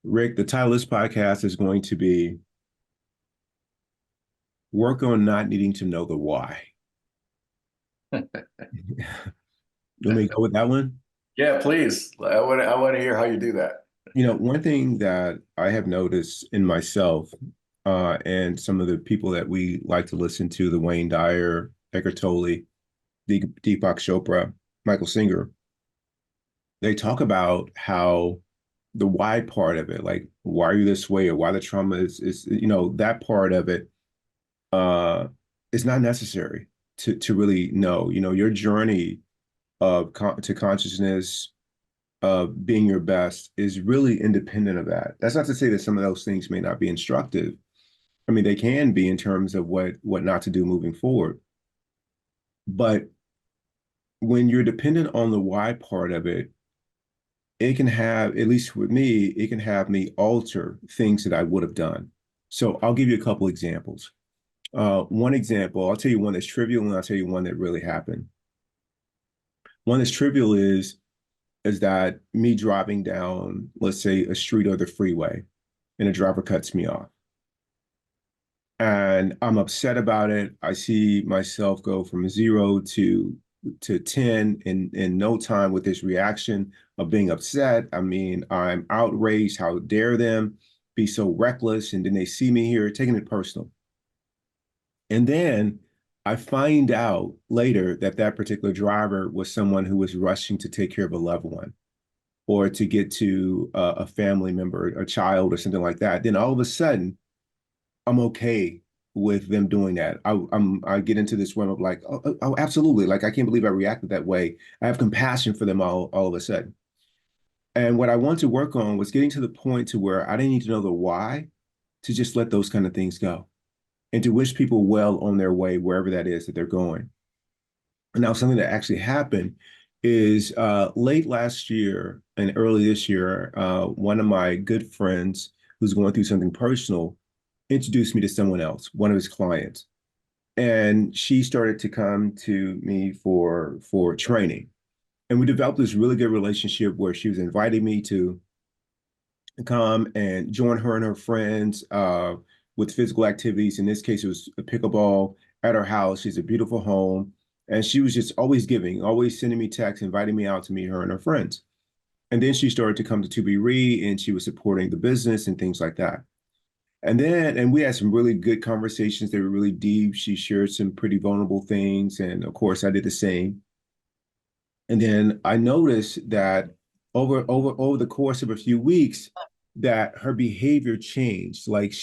Rick, the title of this podcast is going to be Work on Not Needing to Know the Why. You want me to go with that one? Yeah, please. I want to hear how you do that. One thing that I have noticed in myself and some of the people that we like to listen to, the Wayne Dyer, Eckhart Tolle, Deepak Chopra, Michael Singer, they talk about how the why part of it, like why are you this way or why the trauma is that part of it uh, is not necessary to really know. Your journey to consciousness of being your best is really independent of that. That's not to say that some of those things may not be instructive. I mean, they can be in terms of what not to do moving forward. But when you're dependent on the why part of it, it can have, at least with me, it can have me alter things that I would have done. So I'll give you a couple examples. One example, I'll tell you one that's trivial and I'll tell you one that really happened. One that's trivial is that me driving down, let's say, a street or the freeway, and a driver cuts me off. And I'm upset about it. I see myself go from zero to 10 in no time with this reaction of being upset. I mean, I'm outraged. How dare them be so reckless? And then they see me here taking it personal. And then I find out later that that particular driver was someone who was rushing to take care of a loved one or to get to a family member, a child, or something like that. Then all of a sudden, I'm okay with them doing that. I get into this realm of like, oh, absolutely. Like, I can't believe I reacted that way. I have compassion for them all of a sudden. And what I want to work on was getting to the point to where I didn't need to know the why to just let those kind of things go and to wish people well on their way, wherever that is that they're going. And now something that actually happened is late last year and early this year, one of my good friends who's going through something personal introduced me to someone else, one of his clients. And she started to come to me for training. And we developed this really good relationship where she was inviting me to come and join her and her friends with physical activities. In this case, it was a pickleball at her house. She's a beautiful home. And she was just always giving, always sending me texts, inviting me out to meet her and her friends. And then she started to come to ToBeRe and she was supporting the business and things like that. And we had some really good conversations. They were really deep. She shared some pretty vulnerable things. And of course, I did the same. And then I noticed that over the course of a few weeks, that her behavior changed. Like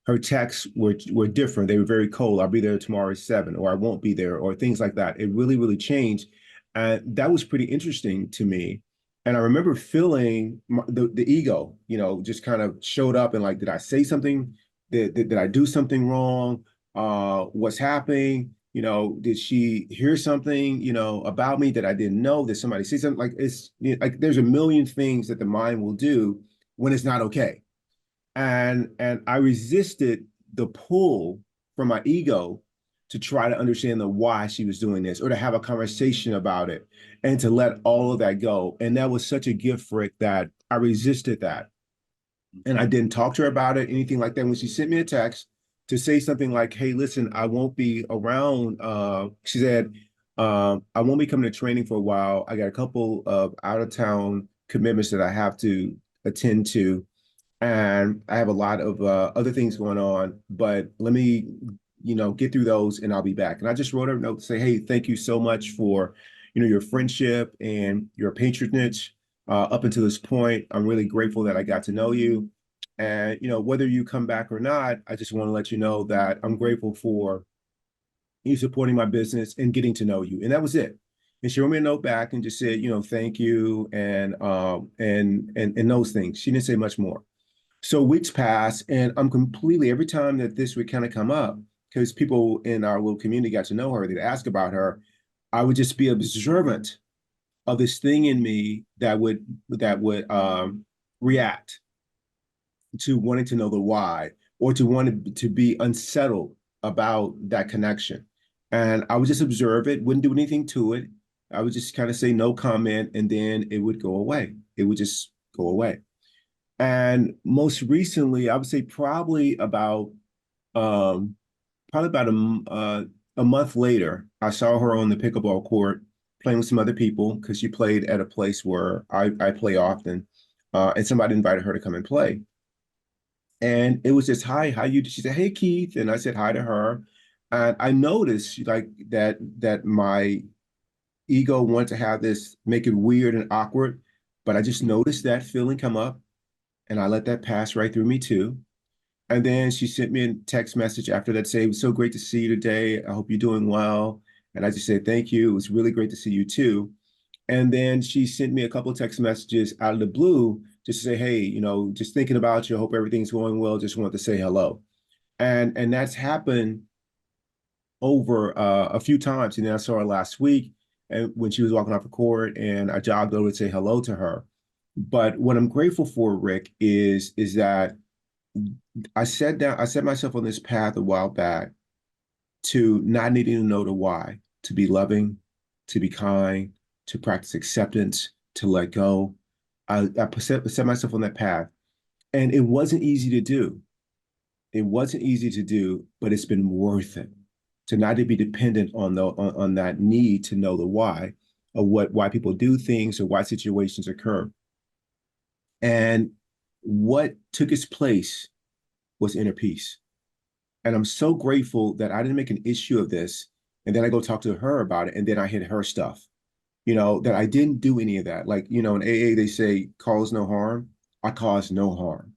her texts were different. They were very cold. I'll be there tomorrow at 7, or I won't be there, or things like that. It really, really changed. And that was pretty interesting to me. And I remember feeling the ego, just kind of showed up and like, did I say something? Did I do something wrong? What's happening? Did she hear something, about me that I didn't know? Did somebody say something? Like like there's a million things that the mind will do when it's not okay. And I resisted the pull from my ego to try to understand the why she was doing this or to have a conversation about it and to let all of that go. And that was such a gift for it that I resisted that. And I didn't talk to her about it, anything like that. When she sent me a text to say something like, hey, listen, I won't be around. She said, I won't be coming to training for a while. I got a couple of out of town commitments that I have to attend to. And I have a lot of other things going on, but let me, get through those and I'll be back. And I just wrote her a note to say, hey, thank you so much for, your friendship and your patronage up until this point. I'm really grateful that I got to know you. And, whether you come back or not, I just want to let you know that I'm grateful for you supporting my business and getting to know you. And that was it. And she wrote me a note back and just said, thank you and those things. She didn't say much more. So weeks pass, and I'm completely, every time that this would kind of come up, because people in our little community got to know her, they'd ask about her, I would just be observant of this thing in me that would react to wanting to know the why or to want to be unsettled about that connection. And I would just observe it, wouldn't do anything to it. I would just kind of say no comment, and then it would go away. It would just go away. And most recently, I would say um, probably about a month later, I saw her on the pickleball court playing with some other people because she played at a place where I play often, and somebody invited her to come and play. And it was just, hi, how you? She said, hey, Keith, and I said hi to her. And I noticed like that my ego wanted to have this, make it weird and awkward, but I just noticed that feeling come up, and I let that pass right through me too. And then she sent me a text message after that saying, it was so great to see you today. I hope you're doing well. And I just said, thank you. It was really great to see you too. And then she sent me a couple of text messages out of the blue just to say, hey, just thinking about you. I hope everything's going well. Just wanted to say hello. And that's happened over a few times. And then I saw her last week and when she was walking off the court and I jogged over to say hello to her. But what I'm grateful for, Rick, is that I set myself on this path a while back to not needing to know the why, to be loving, to be kind, to practice acceptance, to let go. Set myself on that path. And it wasn't easy to do. It wasn't easy to do, but it's been worth it to not to be dependent on that need to know the why of why people do things or why situations occur. And what took its place was inner peace. And I'm so grateful that I didn't make an issue of this. And then I go talk to her about it. And then I hit her stuff, that I didn't do any of that. Like, in AA, they say cause no harm. I caused no harm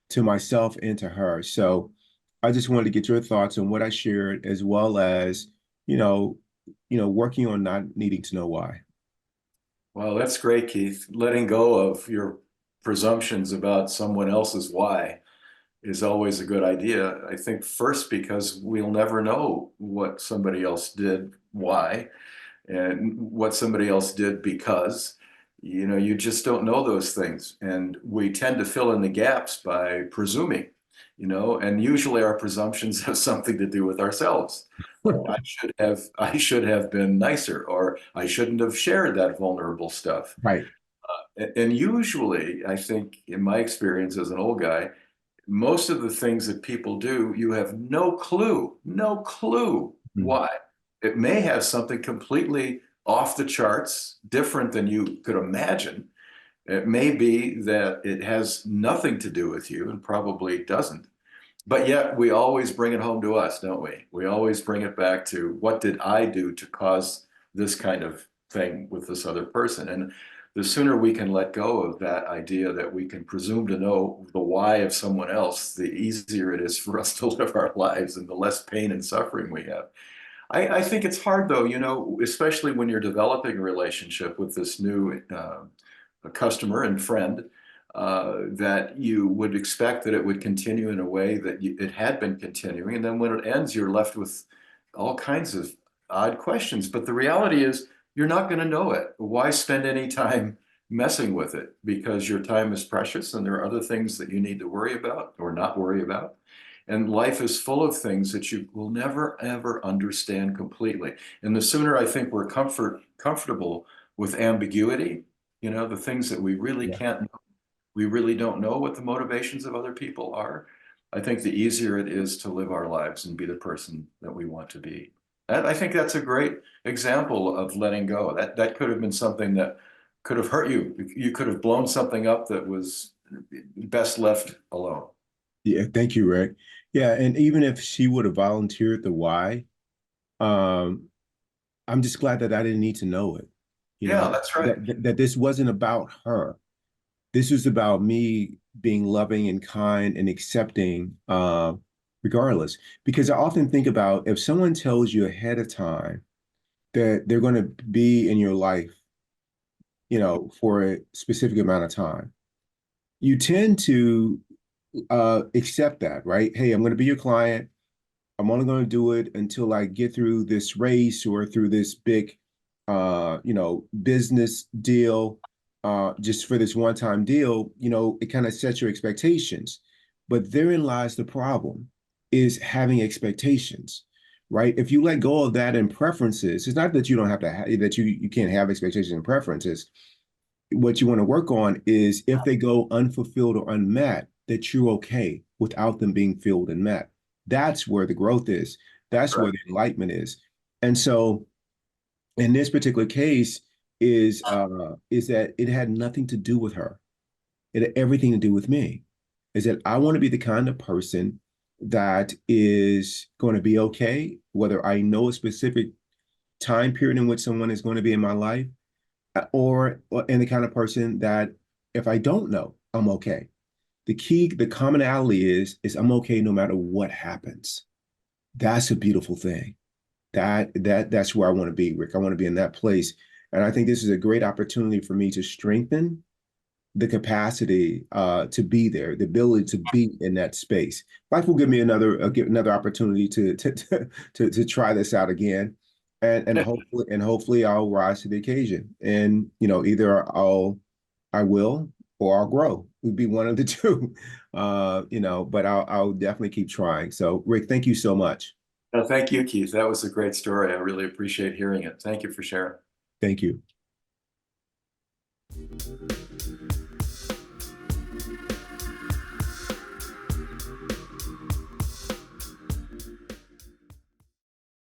to myself and to her. So I just wanted to get your thoughts on what I shared, as well as, you know, working on not needing to know why. Well, that's great, Keith. Letting go of your presumptions about someone else's why is always a good idea. I think first because we'll never know what somebody else did, why, and what somebody else did because, you just don't know those things. And we tend to fill in the gaps by presuming, and usually our presumptions have something to do with ourselves. Oh, I should have been nicer, or I shouldn't have shared that vulnerable stuff. Right. And usually, I think, in my experience as an old guy, most of the things that people do, you have no clue Mhm. why. It may have something completely off the charts, different than you could imagine. It may be that it has nothing to do with you and probably doesn't. But yet we always bring it home to us, don't we? We always bring it back to what did I do to cause this kind of thing with this other person? And the sooner we can let go of that idea that we can presume to know the why of someone else, the easier it is for us to live our lives and the less pain and suffering we have. I think it's hard though, especially when you're developing a relationship with this new customer and friend, that you would expect that it would continue in a way that it had been continuing. And then when it ends, you're left with all kinds of odd questions. But the reality is, you're not going to know it. Why spend any time messing with it? Because your time is precious and there are other things that you need to worry about or not worry about. And life is full of things that you will never, ever understand completely. And the sooner I think we're comfortable with ambiguity, the things that we really Yeah. can't know, we really don't know what the motivations of other people are, I think the easier it is to live our lives and be the person that we want to be. And I think that's a great example of letting go. That could have been something that could have hurt you. You could have blown something up that was best left alone. Yeah. Thank you, Rick. Yeah. And even if she would have volunteered the why, um, I'm just glad that I didn't need to know it, Yeah, that's right. that this wasn't about her. This was about me being loving and kind and accepting, regardless. Because I often think about if someone tells you ahead of time that they're going to be in your life, for a specific amount of time, you tend to accept that, right? Hey, I'm going to be your client. I'm only going to do it until I get through this race or through this big, business deal, just for this one-time deal. It kind of sets your expectations. But therein lies the problem, is having expectations, right? If you let go of that and preferences, it's not that you don't have to that you can't have expectations and preferences. what you want to work on is if they go unfulfilled or unmet, that you're okay without them being filled and met. That's where the growth is. That's Right. where the enlightenment is. And so in this particular case is that it had nothing to do with her. It had everything to do with me. Is that I want to be the kind of person that is going to be okay, whether I know a specific time period in which someone is going to be in my life, or and the kind of person that if I don't know, I'm okay. The commonality is I'm okay no matter what happens. That's a beautiful thing. That's where I want to be, Rick. I want to be in that place. And I think this is a great opportunity for me to strengthen the capacity to be there, the ability to be in that space. Life will give me give another opportunity to try this out again, and hopefully I'll rise to the occasion. And either I will or I'll grow. It would be one of the two. But I'll definitely keep trying. So Rick, thank you so much. Thank you, Keith. That was a great story. I really appreciate hearing it. Thank you for sharing. Thank you.